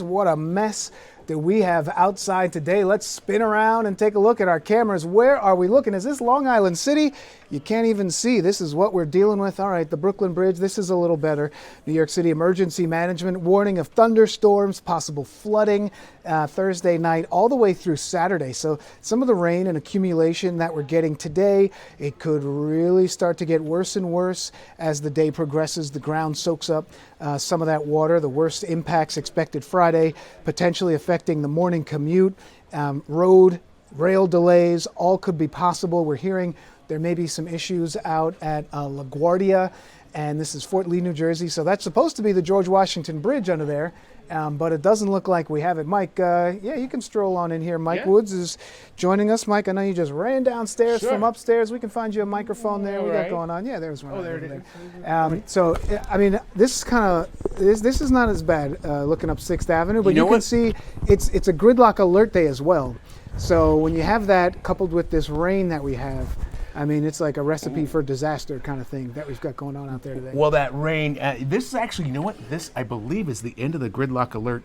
What a mess that we have outside today. Let's spin around and take a look at our cameras. Where are we looking? Is this Long Island City? You can't even see. This is what we're dealing with. All right, the Brooklyn Bridge, this is a little better. New York City Emergency Management warning of thunderstorms, possible flooding Thursday night all the way through Saturday. So some of the rain and accumulation that we're getting today, it could really start to get worse and worse as the day progresses. The ground soaks up some of that water. The worst impacts expected Friday, potentially affecting the morning commute, road, rail delays, all could be possible. We're hearing there may be some issues out at LaGuardia, and this is Fort Lee, New Jersey. So that's supposed to be the George Washington Bridge under there, but it doesn't look like we have it. Mike, yeah, you can stroll on in here. Mike Woods is joining us. Mike, I know you just ran downstairs from upstairs. We can find you a microphone there. We got going on. Yeah, there's one. Oh, there it is. So, I mean, this is kind of this is not as bad looking up 6th Avenue, but you can see it's a gridlock alert day as well. So when you have that coupled with this rain that we have, I mean, it's like a recipe for disaster kind of thing that we've got going on out there today. Well, that rain, this is actually, you know what? This, I believe, is the end of the gridlock alert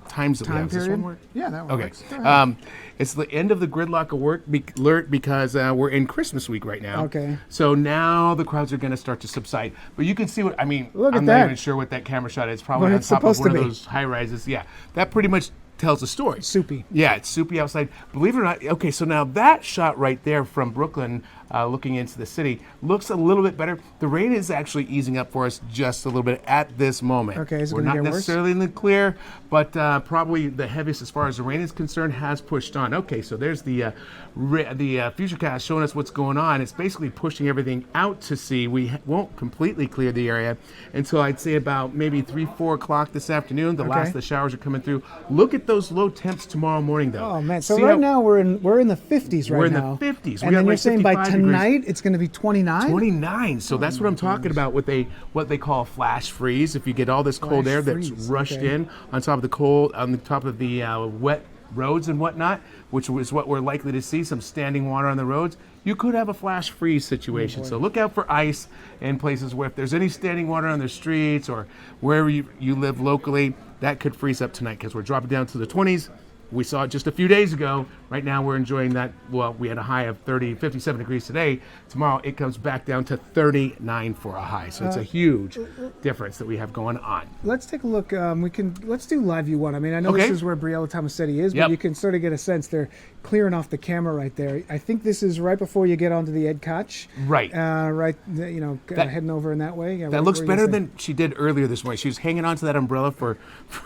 times that we have. Does this one work? Yeah, that one works. Okay. It's the end of the gridlock alert because we're in Christmas week right now. Okay. So now the crowds are going to start to subside. But you can see what, I mean, I'm not even sure what that camera shot is. Probably on top of one of those high rises. Yeah, that pretty much tells the story. Soupy. Yeah, it's soupy outside. Believe it or not, okay, so now that shot right there from Brooklyn, looking into the city, looks a little bit better. The rain is actually easing up for us just a little bit at this moment. Okay, is it We're going to not get worse? necessarily in the clear, but probably the heaviest as far as the rain is concerned has pushed on. Okay, so there's the Futurecast showing us what's going on. It's basically pushing everything out to sea. We won't completely clear the area until I'd say about maybe 3, 4 o'clock this afternoon. The last of the showers are coming through. Look at those low temps tomorrow morning, though. Oh man! So right now we're in the 50s right now. We're in the 50s. And then you're saying by tonight it's going to be 29. 29. So that's what I'm talking about with what they call flash freeze. If you get all this cold air that's rushed in on top of the cold, on the top of the wet roads and whatnot, which is what we're likely to see, some standing water on the roads, you could have a flash freeze situation. So look out for ice in places where if there's any standing water on the streets or wherever you live locally, that could freeze up tonight because we're dropping down to the 20s. We saw it just a few days ago. Right now we're enjoying that. Well, we had a high of 57 degrees today. Tomorrow it comes back down to 39 for a high. So it's a huge difference that we have going on. Let's take a look. Let's do live view 1. I mean, I know this is where Briella Tomasetti is, but you can sort of get a sense they're clearing off the camera right there. I think this is right before you get onto the Ed Koch. Right. Heading over in that way. Yeah, that looks better than she did earlier this morning. She was hanging on to that umbrella for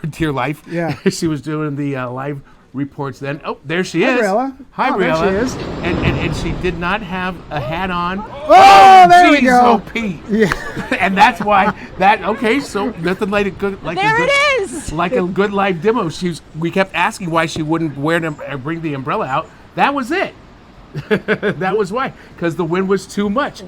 dear life. Yeah. She was doing the live reports then. Oh, there she is. Briella. Hi, Briella. There she is. And she did not have a hat on. Oh, there we go. Pete. Yeah. And that's why so nothing like a good live demo. We kept asking why she wouldn't bring the umbrella out. That was it. That was why, because the wind was too much.